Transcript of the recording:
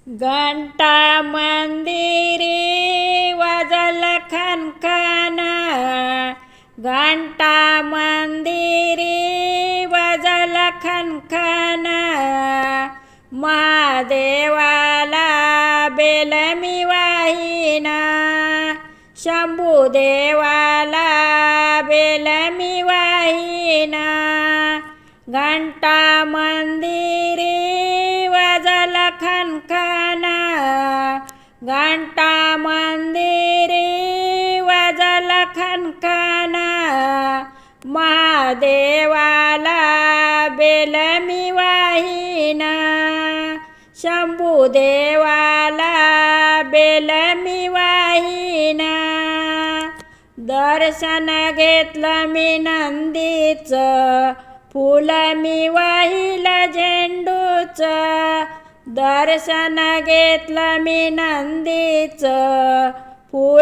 घंटा मंदिरी वाजल खनखन, घंटा मंदिरी वाजल खनखन, महादेवाला बेल मी वाहिना, शंभुदेवाला बेल मी वाहिना, घंटा मंदिरी वाजल खनखन, घंटा मंदिरी वाजल खनखन, महादेवाला बेल मी वाहिना, शंभुदेवाला बेल मी वाहिना, दर्शन घेतलं मी नंदीचं, फुल मी वाहिलं झेंडूचं, दर्शन घेतलं मी नंदीचं, फुल